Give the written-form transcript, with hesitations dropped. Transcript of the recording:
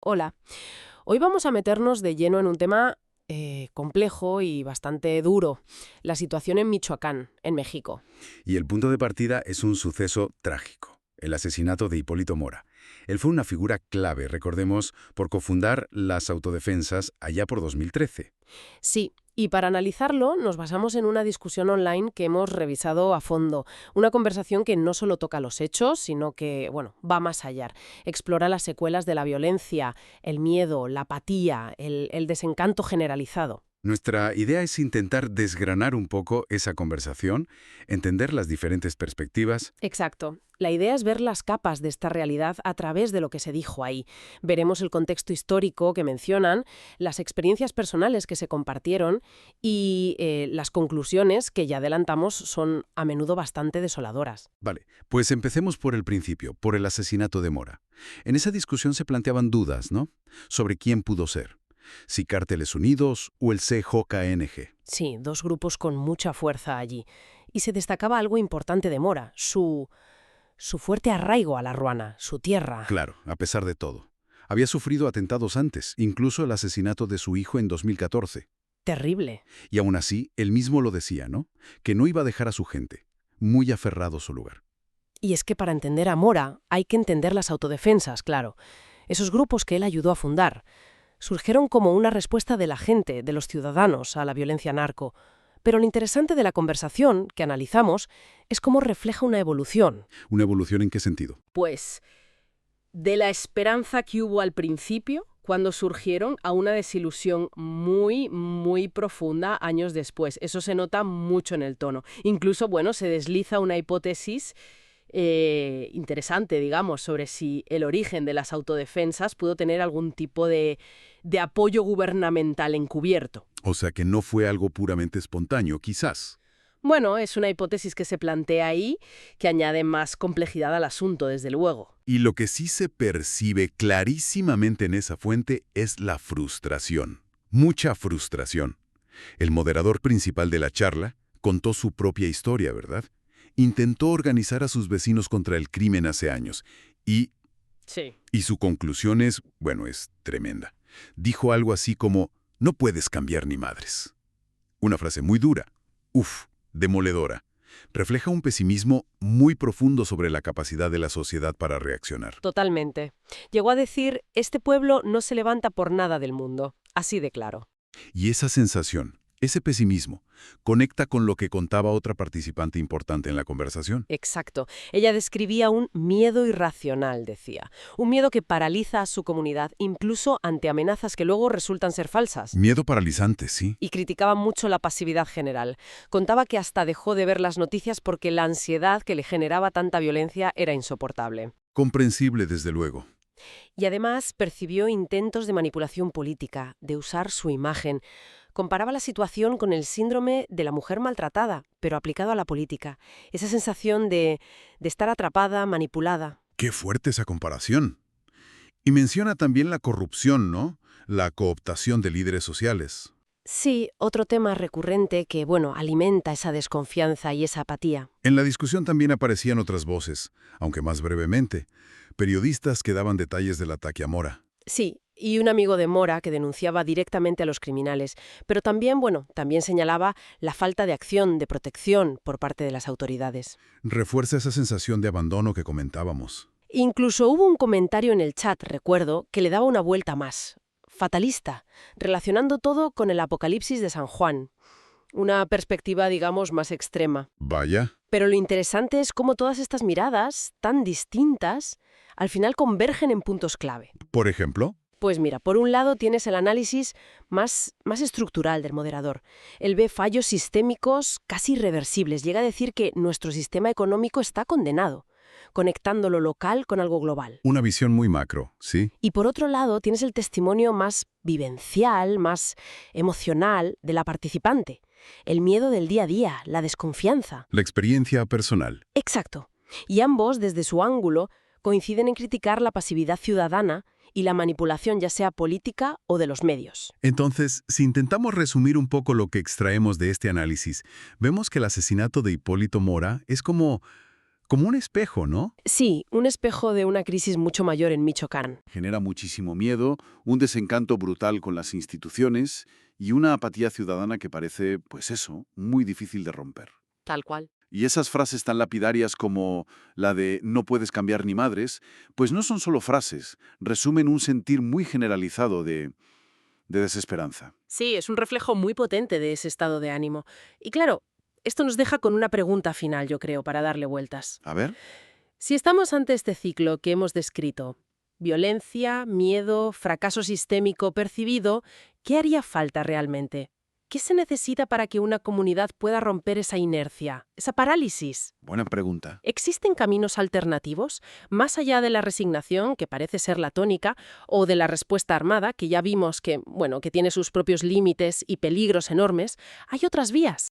Hola, hoy vamos a meternos de lleno en un tema complejo y bastante duro, la situación en Michoacán, en México. Y el punto de partida es un suceso trágico, el asesinato de Hipólito Mora. Él fue una figura clave, recordemos, por cofundar las autodefensas allá por 2013. Sí, y para analizarlo nos basamos en una discusión online que hemos revisado a fondo, una conversación que no solo toca los hechos, sino que, bueno, va más allá. Explora las secuelas de la violencia, el miedo, la apatía, el desencanto generalizado. Nuestra idea es intentar desgranar un poco esa conversación, entender las diferentes perspectivas. Exacto. La idea es ver las capas de esta realidad a través de lo que se dijo ahí. Veremos el contexto histórico que mencionan, las experiencias personales que se compartieron y las conclusiones que ya adelantamos son a menudo bastante desoladoras. Vale, pues empecemos por el principio, por el asesinato de Mora. En esa discusión se planteaban dudas, ¿no? Sobre quién pudo ser. Si Cárteles Unidos o el CJNG. Sí, dos grupos con mucha fuerza allí. Y se destacaba algo importante de Mora, su fuerte arraigo a la Ruana, su tierra. Claro, a pesar de todo. Había sufrido atentados antes, incluso el asesinato de su hijo en 2014. Terrible. Y aún así, él mismo lo decía, ¿no? Que no iba a dejar a su gente, muy aferrado a su lugar. Y es que para entender a Mora hay que entender las autodefensas, claro. Esos grupos que él ayudó a fundar surgieron como una respuesta de la gente, de los ciudadanos, a la violencia narco. Pero lo interesante de la conversación que analizamos es cómo refleja una evolución. ¿Una evolución en qué sentido? Pues de la esperanza que hubo al principio, cuando surgieron, a una desilusión muy, muy profunda años después. Eso se nota mucho en el tono. Incluso, bueno, se desliza una hipótesis interesante, digamos, sobre si el origen de las autodefensas pudo tener algún tipo de apoyo gubernamental encubierto. O sea que no fue algo puramente espontáneo, quizás. Bueno, es una hipótesis que se plantea ahí, que añade más complejidad al asunto, desde luego. Y lo que sí se percibe clarísimamente en esa fuente es la frustración. Mucha frustración. El moderador principal de la charla contó su propia historia, ¿verdad? Intentó organizar a sus vecinos contra el crimen hace años. Y, Sí. y su conclusión es, bueno, es tremenda. Dijo algo así como, no puedes cambiar ni madres. Una frase muy dura. Uf, demoledora. Refleja un pesimismo muy profundo sobre la capacidad de la sociedad para reaccionar. Totalmente. Llegó a decir, este pueblo no se levanta por nada del mundo. Así de claro. Y esa sensación, ese pesimismo, conecta con lo que contaba otra participante importante en la conversación. Exacto. Ella describía un miedo irracional, decía. Un miedo que paraliza a su comunidad incluso ante amenazas que luego resultan ser falsas. Miedo paralizante, sí. Y criticaba mucho la pasividad general. Contaba que hasta dejó de ver las noticias porque la ansiedad que le generaba tanta violencia era insoportable. Comprensible, desde luego. Y además percibió intentos de manipulación política, de usar su imagen. Comparaba la situación con el síndrome de la mujer maltratada, pero aplicado a la política. Esa sensación de estar atrapada, manipulada. Qué fuerte esa comparación. Y menciona también la corrupción, ¿no? La cooptación de líderes sociales. Sí, otro tema recurrente que, bueno, alimenta esa desconfianza y esa apatía. En la discusión también aparecían otras voces, aunque más brevemente. Periodistas que daban detalles del ataque a Mora. Sí, y un amigo de Mora que denunciaba directamente a los criminales, pero también, bueno, también señalaba la falta de acción, de protección por parte de las autoridades. Refuerza esa sensación de abandono que comentábamos. Incluso hubo un comentario en el chat, recuerdo, que le daba una vuelta más, fatalista, relacionando todo con el apocalipsis de San Juan. Una perspectiva, digamos, más extrema. Vaya. Pero lo interesante es cómo todas estas miradas, tan distintas, al final convergen en puntos clave. Por ejemplo, Pues mira, por un lado tienes el análisis más estructural del moderador. Él ve fallos sistémicos casi irreversibles. Llega a decir que nuestro sistema económico está condenado, conectando lo local con algo global. una visión muy macro, ¿sí? Y por otro lado tienes el testimonio más vivencial, más emocional de la participante. El miedo del día a día, la desconfianza. La experiencia personal. Exacto. Y ambos, desde su ángulo, coinciden en criticar la pasividad ciudadana y la manipulación ya sea política o de los medios. Entonces, si intentamos resumir un poco lo que extraemos de este análisis, vemos que el asesinato de Hipólito Mora es como Como un espejo, ¿no? Sí, un espejo de una crisis mucho mayor en Michoacán. Genera muchísimo miedo, un desencanto brutal con las instituciones y una apatía ciudadana que parece, pues eso, muy difícil de romper. Tal cual. Y esas frases tan lapidarias como la de "no puedes cambiar ni madres", pues no son solo frases, resumen un sentir muy generalizado de desesperanza. Sí, es un reflejo muy potente de ese estado de ánimo. Y claro, esto nos deja con una pregunta final, yo creo, para darle vueltas. A ver, Si estamos ante este ciclo que hemos descrito, violencia, miedo, fracaso sistémico percibido, ¿qué haría falta realmente? ¿Qué se necesita para que una comunidad pueda romper esa inercia, esa parálisis? buena pregunta. ¿Existen caminos alternativos, más allá de la resignación, que parece ser la tónica, o de la respuesta armada, que ya vimos que, bueno, que tiene sus propios límites y peligros enormes? ¿Hay otras vías?